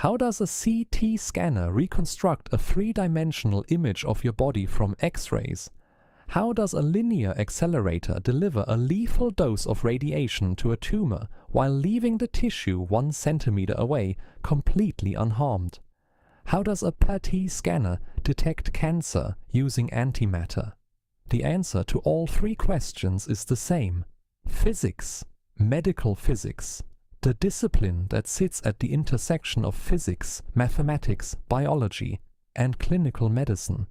How does a CT scanner reconstruct a three-dimensional image of your body from X-rays? How does a linear accelerator deliver a lethal dose of radiation to a tumor while leaving the tissue 1 centimeter away completely unharmed? How does a PET scanner detect cancer using antimatter? The answer to all 3 questions is the same: physics, medical physics, the discipline that sits at the intersection of physics, mathematics, biology, and clinical medicine.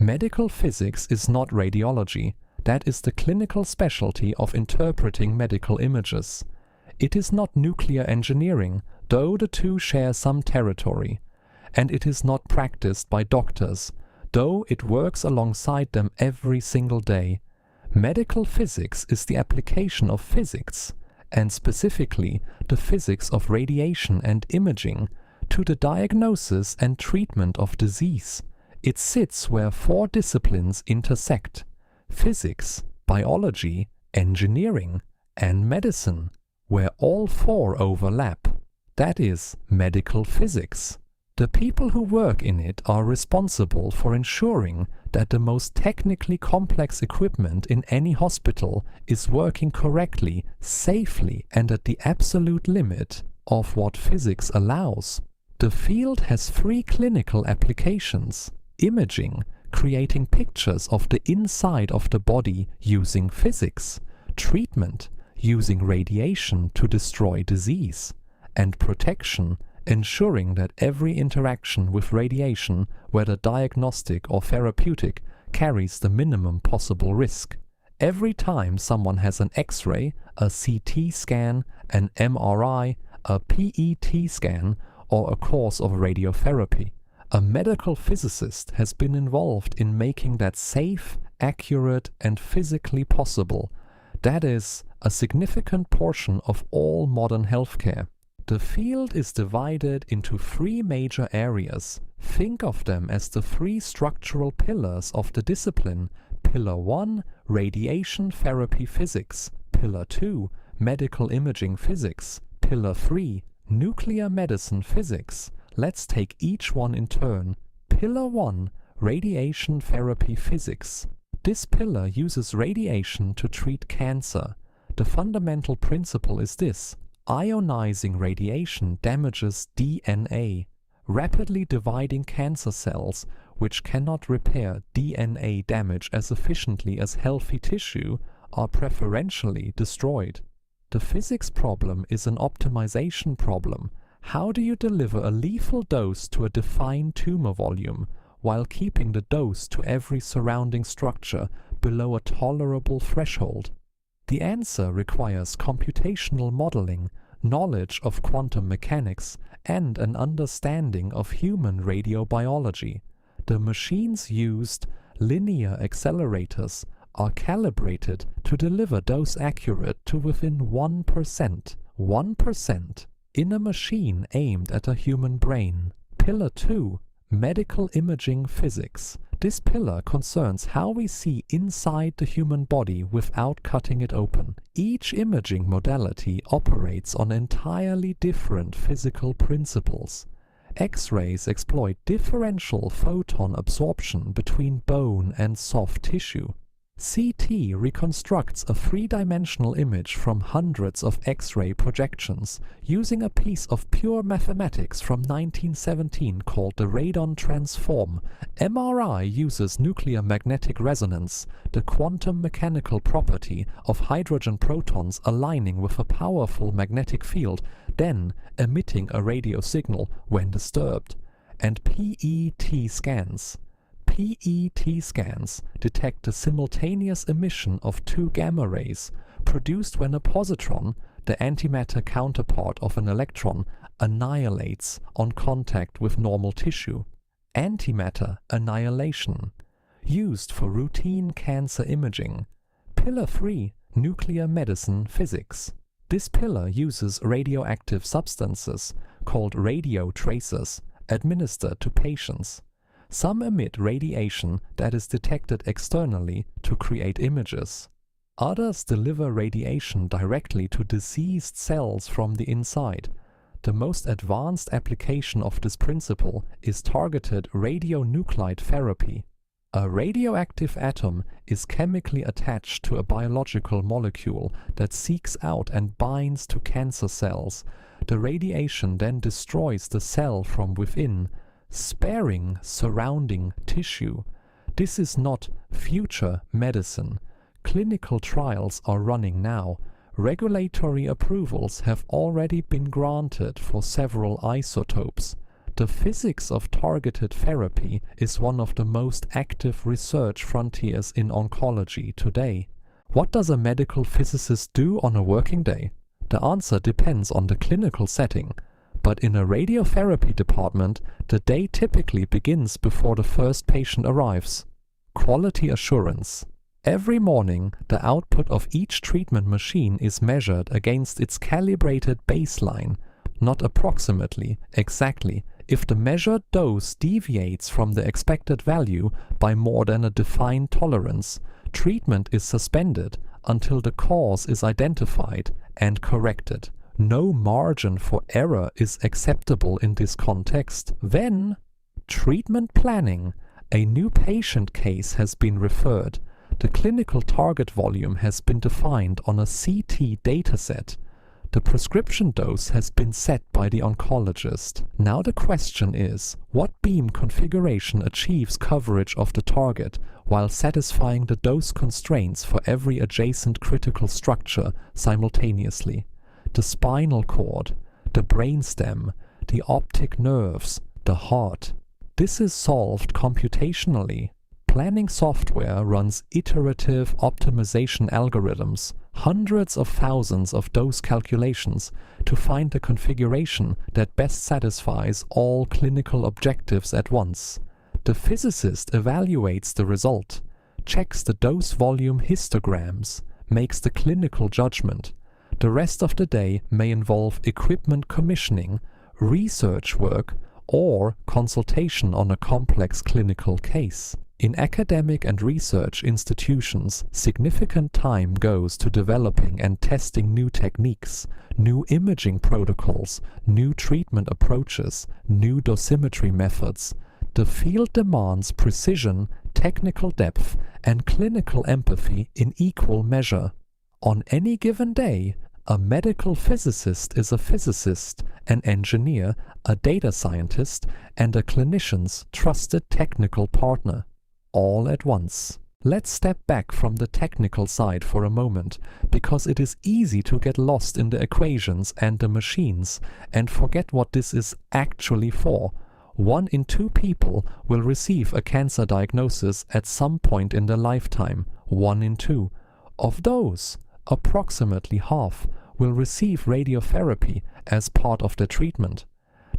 Medical physics is not radiology. That is the clinical specialty of interpreting medical images. It is not nuclear engineering, though the two share some territory. And it is not practiced by doctors, though it works alongside them every single day. Medical physics is the application of physics, and specifically the physics of radiation and imaging, to the diagnosis and treatment of disease. It sits where 4 disciplines intersect: physics, biology, engineering, and medicine, where all 4 overlap. That is medical physics. The people who work in it are responsible for ensuring that the most technically complex equipment in any hospital is working correctly, safely, and at the absolute limit of what physics allows. The field has 3 clinical applications: imaging, creating pictures of the inside of the body using physics; treatment, using radiation to destroy disease; and protection, ensuring that every interaction with radiation, whether diagnostic or therapeutic, carries the minimum possible risk. Every time someone has an X-ray, a CT scan, an MRI, a PET scan, or a course of radiotherapy, a medical physicist has been involved in making that safe, accurate, and physically possible. That is a significant portion of all modern healthcare. The field is divided into 3 major areas. Think of them as the 3 structural pillars of the discipline. Pillar 1, radiation therapy physics. Pillar 2, medical imaging physics. Pillar 3, nuclear medicine physics. Let's take each one in turn. Pillar 1, radiation therapy physics. This pillar uses radiation to treat cancer. The fundamental principle is this: ionizing radiation damages DNA, rapidly dividing cancer cells, which cannot repair DNA damage as efficiently as healthy tissue, are preferentially destroyed. The physics problem is an optimization problem. How do you deliver a lethal dose to a defined tumor volume while keeping the dose to every surrounding structure below a tolerable threshold? The answer requires computational modeling, knowledge of quantum mechanics, and an understanding of human radiobiology. The machines used, linear accelerators, are calibrated to deliver dose accurate to within 1%. 1%. In a machine aimed at a human brain. Pillar 2, medical imaging physics. This pillar concerns how we see inside the human body without cutting it open. Each imaging modality operates on entirely different physical principles. X-rays exploit differential photon absorption between bone and soft tissue. CT reconstructs a 3-dimensional image from hundreds of X-ray projections using a piece of pure mathematics from 1917 called the radon transform. MRI uses nuclear magnetic resonance, the quantum mechanical property of hydrogen protons aligning with a powerful magnetic field, then emitting a radio signal when disturbed. And PET scans. PET scans detect the simultaneous emission of 2 gamma rays produced when a positron, the antimatter counterpart of an electron, annihilates on contact with normal tissue. Antimatter annihilation, used for routine cancer imaging. Pillar 3, nuclear medicine physics. This pillar uses radioactive substances, called radio tracers, administered to patients. Some emit radiation that is detected externally to create images. Others deliver radiation directly to diseased cells from the inside. The most advanced application of this principle is targeted radionuclide therapy. A radioactive atom is chemically attached to a biological molecule that seeks out and binds to cancer cells. The radiation then destroys the cell from within, sparing surrounding tissue. This is not future medicine. Clinical trials are running now. Regulatory approvals have already been granted for several isotopes. The physics of targeted therapy is one of the most active research frontiers in oncology today. What does a medical physicist do on a working day? The answer depends on the clinical setting. But in a radiotherapy department, the day typically begins before the first patient arrives. Quality assurance. Every morning, the output of each treatment machine is measured against its calibrated baseline, not approximately, exactly. If the measured dose deviates from the expected value by more than a defined tolerance, treatment is suspended until the cause is identified and corrected. No margin for error is acceptable in this context. Then, treatment planning. A new patient case has been referred. The clinical target volume has been defined on a CT dataset. The prescription dose has been set by the oncologist. Now the question is, what beam configuration achieves coverage of the target while satisfying the dose constraints for every adjacent critical structure simultaneously? The spinal cord, the brainstem, the optic nerves, the heart. This is solved computationally. Planning software runs iterative optimization algorithms, hundreds of thousands of dose calculations, to find the configuration that best satisfies all clinical objectives at once. The physicist evaluates the result, checks the dose volume histograms, makes the clinical judgment. The rest of the day may involve equipment commissioning, research work, or consultation on a complex clinical case. In academic and research institutions, significant time goes to developing and testing new techniques, new imaging protocols, new treatment approaches, new dosimetry methods. The field demands precision, technical depth, and clinical empathy in equal measure. On any given day, a medical physicist is a physicist, an engineer, a data scientist, and a clinician's trusted technical partner. All at once. Let's step back from the technical side for a moment, because it is easy to get lost in the equations and the machines and forget what this is actually for. 1 in 2 people will receive a cancer diagnosis at some point in their lifetime. 1 in 2. Of those, approximately half will receive radiotherapy as part of their treatment.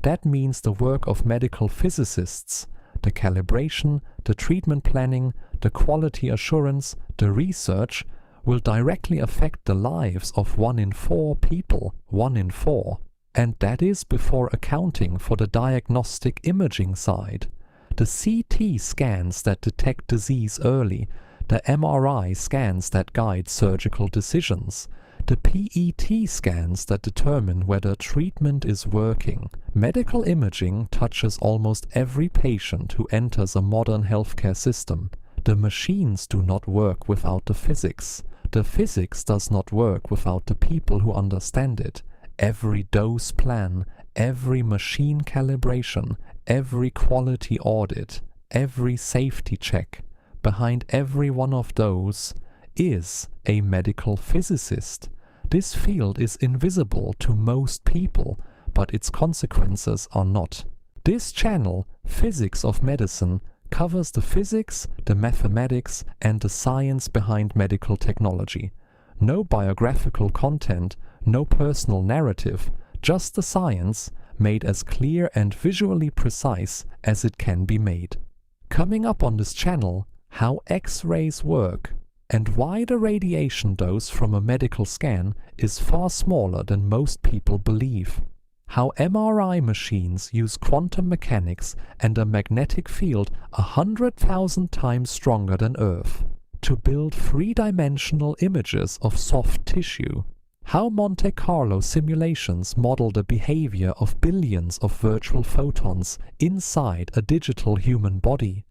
That means the work of medical physicists, the calibration, the treatment planning, the quality assurance, the research, will directly affect the lives of 1 in 4 people, 1 in 4. And that is before accounting for the diagnostic imaging side. The CT scans that detect disease early, the MRI scans that guide surgical decisions, the PET scans that determine whether treatment is working. Medical imaging touches almost every patient who enters a modern healthcare system. The machines do not work without the physics. The physics does not work without the people who understand it. Every dose plan, every machine calibration, every quality audit, every safety check, behind every one of those is a medical physicist. This field is invisible to most people, but its consequences are not. This channel, Physics of Medicine, covers the physics, the mathematics, and the science behind medical technology. No biographical content, no personal narrative, just the science, made as clear and visually precise as it can be made. Coming up on this channel, how X-rays work, and why the radiation dose from a medical scan is far smaller than most people believe. How MRI machines use quantum mechanics and a magnetic field 100,000 times stronger than Earth. to build three-dimensional images of soft tissue. How Monte Carlo simulations model the behavior of billions of virtual photons inside a digital human body.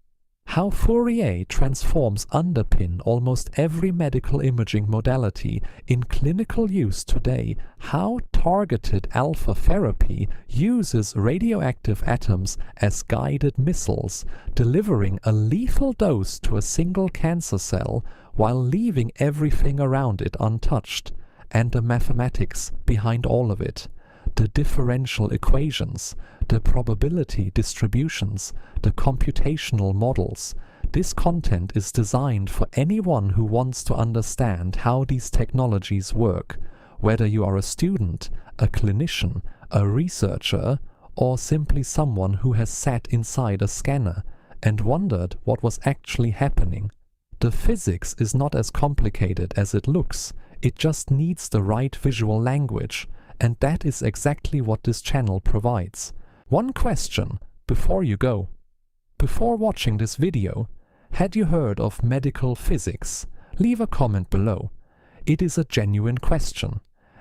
How Fourier transforms underpin almost every medical imaging modality in clinical use today. How targeted alpha therapy uses radioactive atoms as guided missiles, delivering a lethal dose to a single cancer cell while leaving everything around it untouched. And the mathematics behind all of it. The differential equations, the probability distributions, the computational models. This content is designed for anyone who wants to understand how these technologies work, whether you are a student, a clinician, a researcher, or simply someone who has sat inside a scanner and wondered what was actually happening. The physics is not as complicated as it looks. It just needs the right visual language, and that is exactly what this channel provides. One question before you go. Before watching this video, had you heard of medical physics? Leave a comment below. It is a genuine question,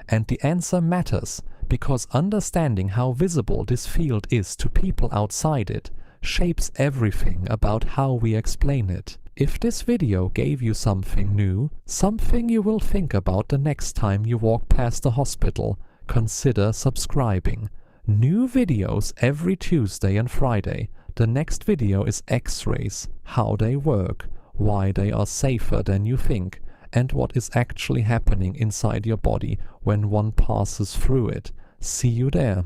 and the answer matters because understanding how visible this field is to people outside it shapes everything about how we explain it. If this video gave you something new, something you will think about the next time you walk past the hospital, consider subscribing. New videos every Tuesday and Friday. The next video is X-rays, how they work, why they are safer than you think, and what is actually happening inside your body when one passes through it. See you there.